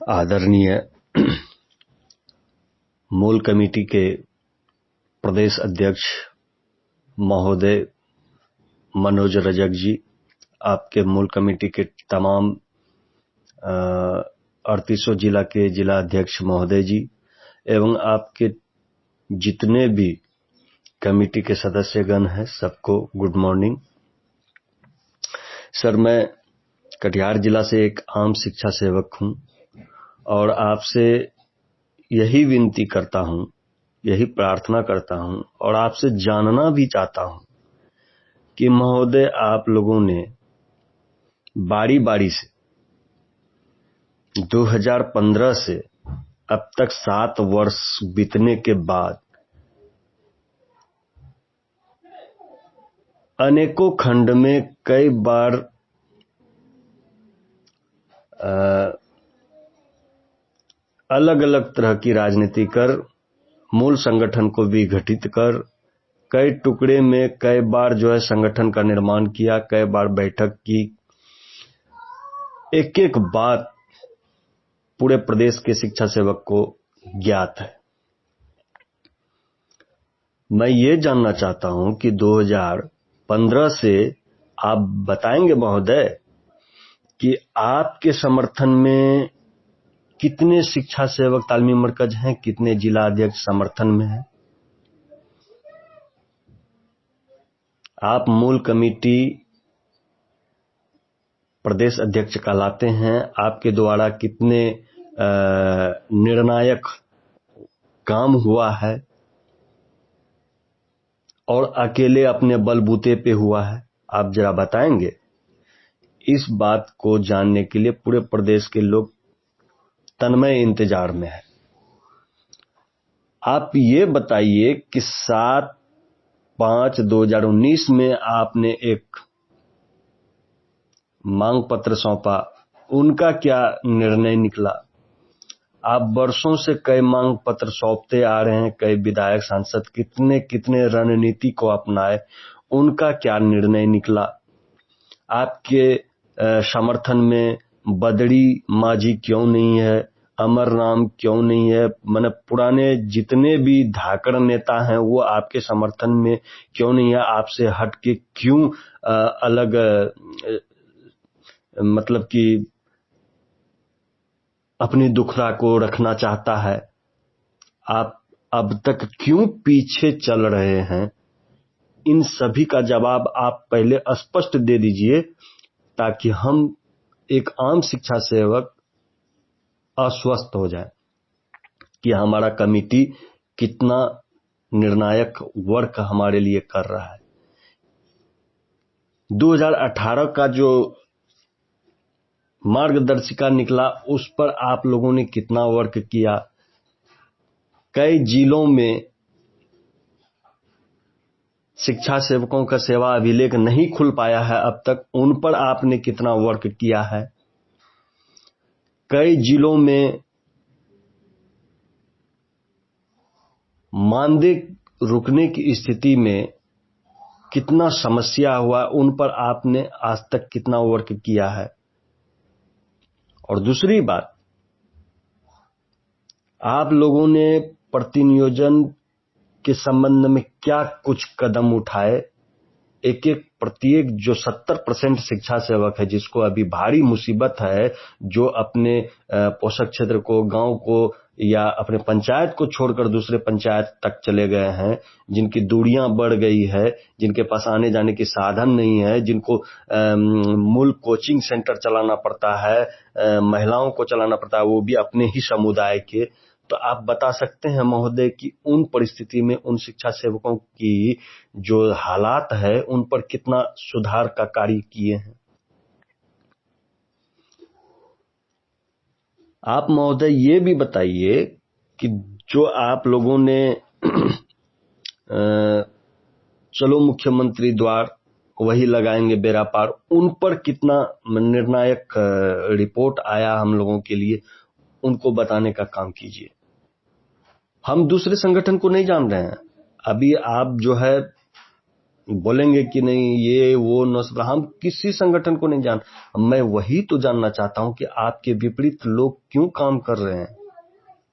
आदरणीय मूल कमेटी के प्रदेश अध्यक्ष महोदय मनोज रजक जी, आपके मूल कमेटी के तमाम 38 जिला के जिला अध्यक्ष महोदय जी एवं आपके जितने भी कमेटी के सदस्यगण हैं, सबको गुड मॉर्निंग। सर, मैं कटिहार जिला से एक आम शिक्षा सेवक हूं और आपसे यही विनती करता हूं, यही प्रार्थना करता हूं और आपसे जानना भी चाहता हूं कि महोदय, आप लोगों ने बारी बारी से 2015 से अब तक 7 वर्ष बीतने के बाद अनेकों खंड में कई बार अलग अलग तरह की राजनीति कर, मूल संगठन को विघटित कर, कई टुकड़े में कई बार संगठन का निर्माण किया, कई बार बैठक की। एक एक बात पूरे प्रदेश के शिक्षा सेवक को ज्ञात है। मैं ये जानना चाहता हूं कि 2015 से आप बताएंगे महोदय कि आपके समर्थन में कितने शिक्षा सेवक तालमी मरकज हैं, कितने जिला अध्यक्ष समर्थन में हैं। आप मूल कमेटी प्रदेश अध्यक्ष कहलाते हैं, आपके द्वारा कितने निर्णायक काम हुआ है और अकेले अपने बलबूते पे हुआ है, आप जरा बताएंगे। इस बात को जानने के लिए पूरे प्रदेश के लोग तन्मय इंतजार में है। आप ये बताइए कि 7/5/2019 में आपने एक मांग पत्र सौंपा, उनका क्या निर्णय निकला। आप वर्षों से कई मांग पत्र सौंपते आ रहे हैं, कई विधायक सांसद कितने कितने रणनीति को अपनाए, उनका क्या निर्णय निकला। आपके समर्थन में बदड़ी माझी क्यों नहीं है, अमर नाम क्यों नहीं है, माने पुराने जितने भी धाकड़ नेता हैं वो आपके समर्थन में क्यों नहीं है, आपसे हट के क्यों अलग मतलब कि अपनी दुखड़ा को रखना चाहता है। आप अब तक क्यों पीछे चल रहे हैं, इन सभी का जवाब आप पहले स्पष्ट दे दीजिए ताकि हम एक आम शिक्षा सेवक आश्वस्त हो जाए कि हमारा कमेटी कितना निर्णायक वर्क हमारे लिए कर रहा है। 2018 का जो मार्गदर्शिका निकला, उस पर आप लोगों ने कितना वर्क किया। कई जिलों में शिक्षा सेवकों का सेवा अभिलेख नहीं खुल पाया है अब तक, उन पर आपने कितना वर्क किया है। कई जिलों में मानदेय रुकने की स्थिति में कितना समस्या हुआ, उन पर आपने आज तक कितना वर्क किया है। और दूसरी बात, आप लोगों ने प्रतिनियोजन के संबंध में क्या कुछ कदम उठाए। प्रत्येक जो 70% शिक्षा सेवक है, जिसको अभी भारी मुसीबत है, जो अपने पोषक क्षेत्र को, गांव को या अपने पंचायत को छोड़कर दूसरे पंचायत तक चले गए हैं, जिनकी दूरियां बढ़ गई है, जिनके पास आने जाने की साधन नहीं है, जिनको मूल कोचिंग सेंटर चलाना पड़ता है, महिलाओं को चलाना पड़ता है, वो भी अपने ही समुदाय के। तो आप बता सकते हैं महोदय कि उन परिस्थिति में उन शिक्षा सेवकों की जो हालात है, उन पर कितना सुधार का कार्य किए हैं। आप महोदय ये भी बताइए कि जो आप लोगों ने चलो मुख्यमंत्री द्वार वही लगाएंगे बेड़ा पार, उन पर कितना निर्णायक रिपोर्ट आया हम लोगों के लिए, उनको बताने का काम कीजिए। हम दूसरे संगठन को नहीं जान रहे हैं। अभी आप जो है बोलेंगे कि नहीं ये वो नस्ल, हम किसी संगठन को नहीं जान। मैं वही तो जानना चाहता हूं कि आपके विपरीत लोग क्यों काम कर रहे हैं,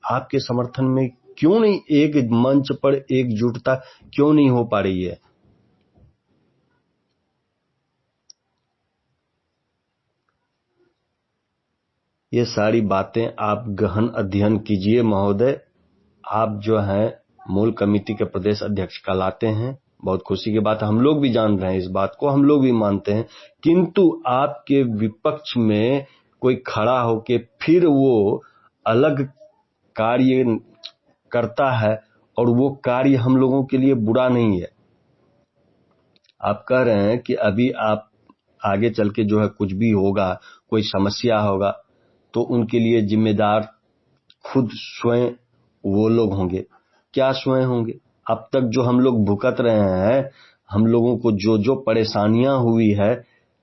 आपके समर्थन में क्यों नहीं एक मंच पर एकजुटता क्यों नहीं हो पा रही है। ये सारी बातें आप गहन अध्ययन कीजिए महोदय। आप जो हैं मूल कमेटी के प्रदेश अध्यक्ष कहलाते हैं, बहुत खुशी की बात है, हम लोग भी जान रहे हैं इस बात को, हम लोग भी मानते हैं, किंतु आपके विपक्ष में कोई खड़ा होके फिर वो अलग कार्य करता है और वो कार्य हम लोगों के लिए बुरा नहीं है। आप कह रहे हैं कि अभी आप आगे चल के जो है कुछ भी होगा, कोई समस्या होगा तो उनके लिए जिम्मेदार खुद स्वयं वो लोग होंगे। क्या स्वयं होंगे? अब तक जो हम लोग भुगत रहे हैं, हम लोगों को जो जो परेशानियां हुई है,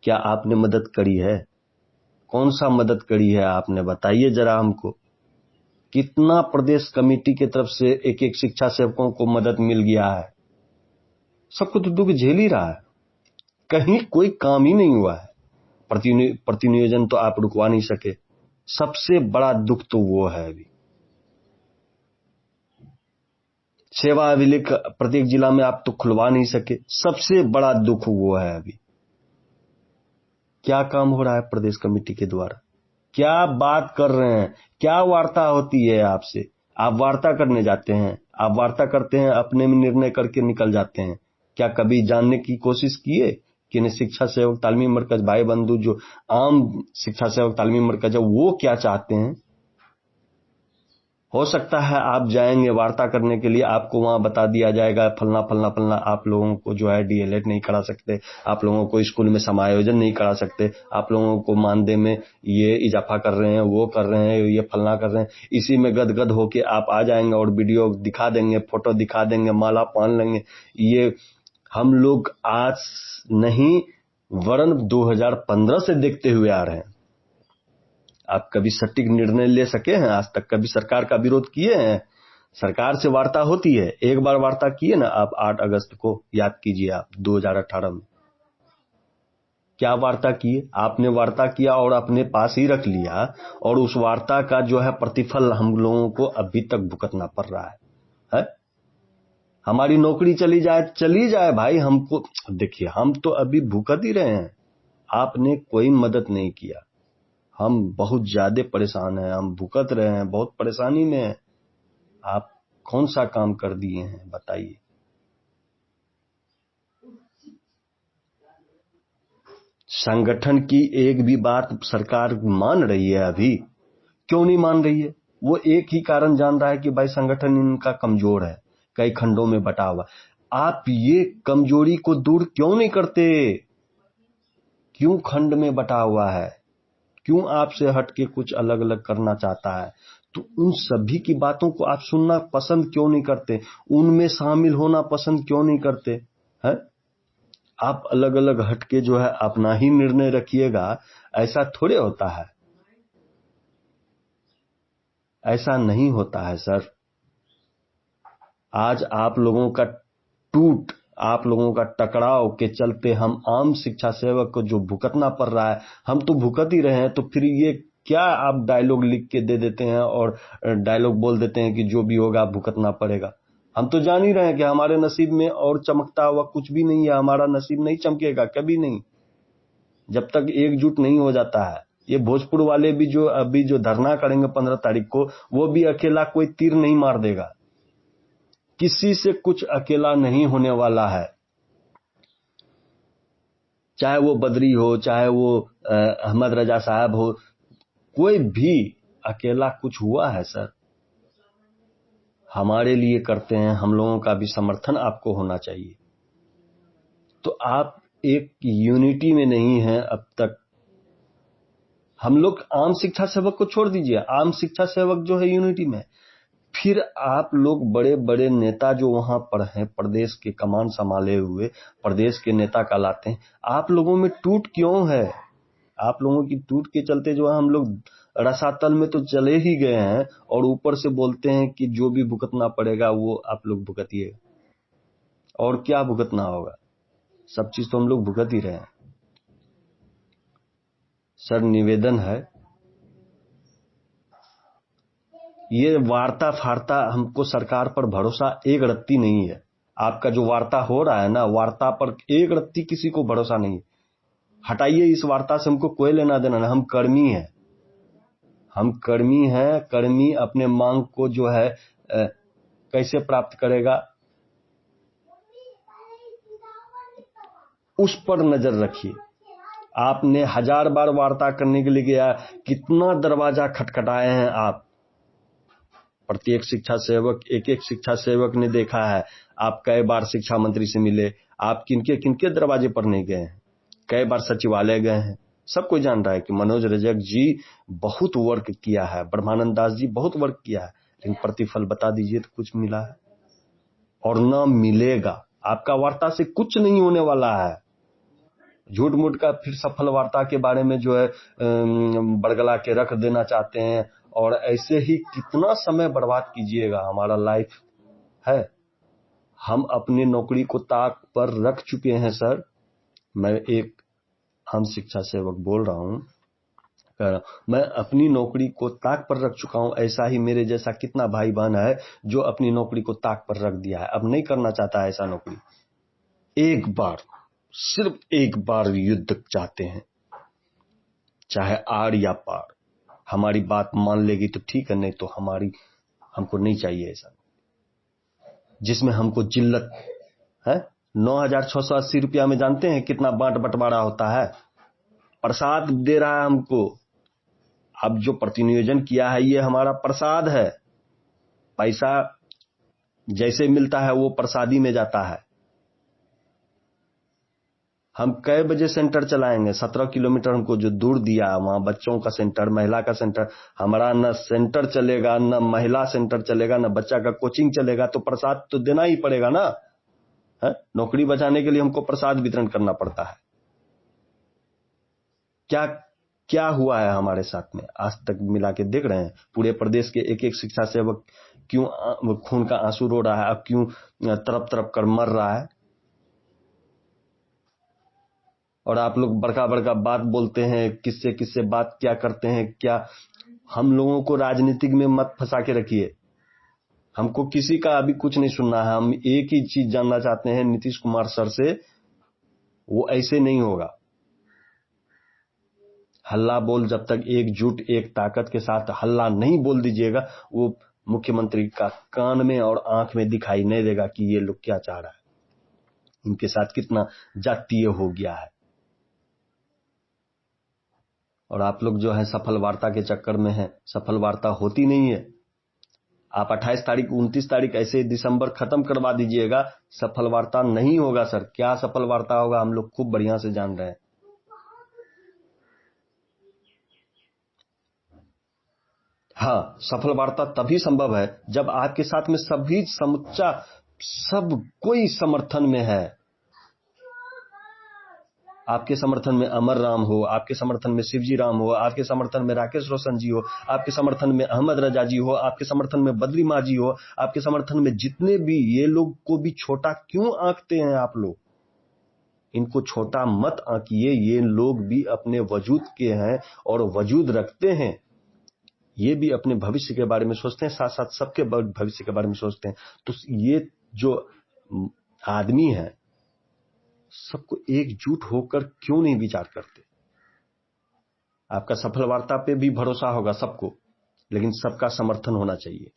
क्या आपने मदद करी है? कौन सा मदद करी है आपने, बताइए जरा हमको। कितना प्रदेश कमेटी की तरफ से एक एक शिक्षा सेवकों को मदद मिल गया है। सबको तो दुख झेल ही रहा है, कहीं कोई काम ही नहीं हुआ है। प्रतिनियोजन तो आप रुकवा नहीं सके, सबसे बड़ा दुख तो वो है। अभी सेवा अभिलेख प्रत्येक जिला में आप तो खुलवा नहीं सके, सबसे बड़ा दुख वो है। अभी क्या काम हो रहा है प्रदेश कमेटी के द्वारा? क्या बात कर रहे हैं? क्या वार्ता होती है आपसे? आप वार्ता करने जाते हैं, आप वार्ता करते हैं, अपने में निर्णय करके निकल जाते हैं। क्या कभी जानने की कोशिश किए कि शिक्षा सेवक तालीमी मरकज भाई बंधु जो आम शिक्षा सेवक तालीमी मरकज है वो क्या चाहते हैं? हो सकता है आप जाएंगे वार्ता करने के लिए, आपको वहां बता दिया जाएगा फलना फलना फलना, आप लोगों को जो है डीएलएड नहीं करा सकते, आप लोगों को स्कूल में समायोजन नहीं करा सकते, आप लोगों को मानदेय में ये इजाफा कर रहे हैं, वो कर रहे हैं, ये फलना कर रहे हैं। इसी में गदगद होके आप आ जाएंगे और वीडियो दिखा देंगे, फोटो दिखा देंगे, माला पहन लेंगे। ये हम लोग आज नहीं वरन 2015 से देखते हुए आ रहे हैं। आप कभी सटीक निर्णय ले सके हैं आज तक? कभी सरकार का विरोध किए हैं? सरकार से वार्ता होती है, एक बार वार्ता किए ना आप 8 अगस्त को, याद कीजिए आप 2018 में क्या वार्ता किए। आपने वार्ता किया और अपने पास ही रख लिया, और उस वार्ता का जो है प्रतिफल हम लोगों को अभी तक भुगतना पड़ रहा है? हमारी नौकरी चली जाए भाई, हमको देखिए, हम तो अभी भुगत ही रहे हैं, आपने कोई मदद नहीं किया, हम बहुत ज्यादा परेशान हैं, हम भुगत रहे हैं, बहुत परेशानी में हैं। आप कौन सा काम कर दिए हैं बताइए। संगठन की एक भी बात सरकार मान रही है? अभी क्यों नहीं मान रही है? वो एक ही कारण जान रहा है कि भाई संगठन इनका कमजोर है, कई खंडों में बटा हुआ। आप ये कमजोरी को दूर क्यों नहीं करते? क्यों खंड में बटा हुआ है? क्यों आपसे हटके कुछ अलग अलग करना चाहता है? तो उन सभी की बातों को आप सुनना पसंद क्यों नहीं करते? उनमें शामिल होना पसंद क्यों नहीं करते हैं? आप अलग अलग हटके जो है अपना ही निर्णय रखिएगा, ऐसा थोड़े होता है, ऐसा नहीं होता है सर। आज आप लोगों का आप लोगों का टकराव के चलते हम आम शिक्षा सेवक को जो भुगतना पड़ रहा है, हम तो भुगत ही रहे हैं। तो फिर ये क्या आप डायलॉग लिख के दे देते हैं और डायलॉग बोल देते हैं कि जो भी होगा भुगतना पड़ेगा? हम तो जान ही रहे हैं कि हमारे नसीब में और चमकता हुआ कुछ भी नहीं है, हमारा नसीब नहीं चमकेगा कभी नहीं, जब तक एकजुट नहीं हो जाता है। ये भोजपुर वाले भी जो अभी जो धरना करेंगे 15 तारीख को, वो भी अकेला कोई तीर नहीं मार देगा, किसी से कुछ अकेला नहीं होने वाला है। चाहे वो बद्री हो, चाहे वो अहमद रजा साहब हो, कोई भी अकेला कुछ हुआ है सर? हमारे लिए करते हैं, हम लोगों का भी समर्थन आपको होना चाहिए। तो आप एक यूनिटी में नहीं हैं अब तक। हम लोग आम शिक्षा सेवक को छोड़ दीजिए, आम शिक्षा सेवक जो है यूनिटी में, फिर आप लोग बड़े बड़े नेता जो वहां पर हैं, प्रदेश के कमान संभाले हुए प्रदेश के नेता कहलाते हैं, आप लोगों में टूट क्यों है? आप लोगों की टूट के चलते जो है हम लोग रसातल में तो चले ही गए हैं, और ऊपर से बोलते हैं कि जो भी भुगतना पड़ेगा वो आप लोग भुगतिए। और क्या भुगतना होगा? सब चीज तो हम लोग भुगत ही रहे हैं। सर निवेदन है, ये वार्ता फार्ता हमको सरकार पर भरोसा एक रत्ती नहीं है। आपका जो वार्ता हो रहा है ना, वार्ता पर एक रत्ती किसी को भरोसा नहीं। हटाइए इस वार्ता से, हमको कोई लेना देना नहीं। हम कर्मी हैं, हम कर्मी हैं। कर्मी अपने मांग को जो है कैसे प्राप्त करेगा, उस पर नजर रखिए। आपने 1000 बार वार्ता करने के लिए गया, कितना दरवाजा खटखटाए हैं आप। प्रत्येक शिक्षा सेवक, एक एक शिक्षा सेवक ने देखा है आप कई बार शिक्षा मंत्री से मिले, आप किनके किनके दरवाजे पर नहीं गए हैं, कई बार सचिवालय गए हैं। सब कोई जान रहा है कि मनोज रजक जी बहुत वर्क किया है, ब्रह्मानंद दास जी बहुत वर्क किया है, लेकिन प्रतिफल बता दीजिए तो कुछ मिला है और न मिलेगा। आपका वार्ता से कुछ नहीं होने वाला है। झूठ मूठ का फिर सफल वार्ता के बारे में जो है बरगला के रख देना चाहते हैं, और ऐसे ही कितना समय बर्बाद कीजिएगा। हमारा लाइफ है, हम अपनी नौकरी को ताक पर रख चुके हैं सर। मैं एक हम शिक्षा सेवक बोल रहा हूं, मैं अपनी नौकरी को ताक पर रख चुका हूं। ऐसा ही मेरे जैसा कितना भाई बहन है जो अपनी नौकरी को ताक पर रख दिया है, अब नहीं करना चाहता है ऐसा नौकरी। एक बार, सिर्फ एक बार युद्ध चाहते हैं, चाहे आड़ या पार। हमारी बात मान लेगी तो ठीक है, नहीं तो हमको नहीं चाहिए ऐसा जिसमें हमको जिल्लत है। 9,680 रुपया में जानते हैं कितना बांट बंटवारा होता है। प्रसाद दे रहा है हमको। अब जो प्रतिनियोजन किया है ये हमारा प्रसाद है। पैसा जैसे मिलता है वो प्रसादी में जाता है। हम कई बजे सेंटर चलाएंगे? 17 किलोमीटर हमको जो दूर दिया, वहां बच्चों का सेंटर, महिला का सेंटर। हमारा न सेंटर चलेगा, न महिला सेंटर चलेगा, न बच्चा का कोचिंग चलेगा, तो प्रसाद तो देना ही पड़ेगा ना है? नौकरी बचाने के लिए हमको प्रसाद वितरण करना पड़ता है। क्या क्या हुआ है हमारे साथ में आज तक मिला के देख रहे हैं। पूरे प्रदेश के एक एक शिक्षा सेवक क्यों खून का आंसू रो रहा है, अब क्यों तरफ तरफ कर मर रहा है। और आप लोग बड़का बड़का बात बोलते हैं, किससे किससे बात क्या करते हैं क्या। हम लोगों को राजनीतिक में मत फंसा के रखिए। हमको किसी का अभी कुछ नहीं सुनना है। हम एक ही चीज जानना चाहते हैं नीतीश कुमार सर से, वो ऐसे नहीं होगा। हल्ला बोल, जब तक एकजुट एक ताकत के साथ हल्ला नहीं बोल दीजिएगा, वो मुख्यमंत्री का कान में और आंख में दिखाई नहीं देगा कि ये लोग क्या चाह रहा है, इनके साथ कितना जातीय हो गया है। और आप लोग जो है सफल वार्ता के चक्कर में हैं, सफल वार्ता होती नहीं है। आप 28 तारीख 29 तारीख ऐसे दिसंबर खत्म करवा दीजिएगा, सफल वार्ता नहीं होगा सर। क्या सफल वार्ता होगा हम लोग खूब बढ़िया से जान रहे हैं। हाँ, सफल वार्ता तभी संभव है जब आपके साथ में सभी समुच्चा सब कोई समर्थन में है। आपके समर्थन में अमर राम हो, आपके समर्थन में शिवजी राम हो, आपके समर्थन में राकेश रोशन जी हो, आपके समर्थन में अहमद रजा जी हो, आपके समर्थन में बद्री माँ जी हो, आपके समर्थन में जितने भी, ये लोग को भी छोटा क्यों आंकते हैं आप लोग। इनको छोटा मत आंकिए। ये लोग भी अपने वजूद के हैं और वजूद रखते हैं। ये भी अपने भविष्य के बारे में सोचते हैं, साथ साथ सबके भविष्य के बारे में सोचते हैं। तो ये जो आदमी है, सबको एकजुट होकर क्यों नहीं विचार करते। आपका सफल वार्ता पे भी भरोसा होगा सबको, लेकिन सबका समर्थन होना चाहिए।